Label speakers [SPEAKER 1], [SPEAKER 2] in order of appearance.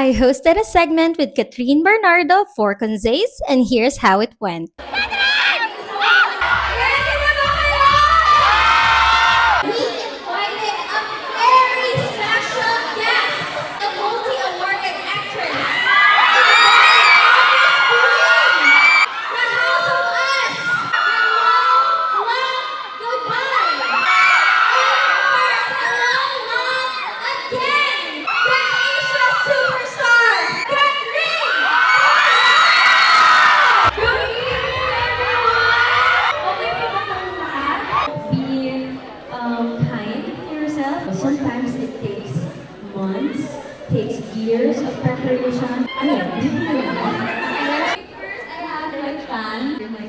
[SPEAKER 1] I hosted a segment with Kathryn Bernardo for Conzace, and here's how it went.
[SPEAKER 2] Sometimes it takes months, takes years of preparation. First, I have my fan. You're my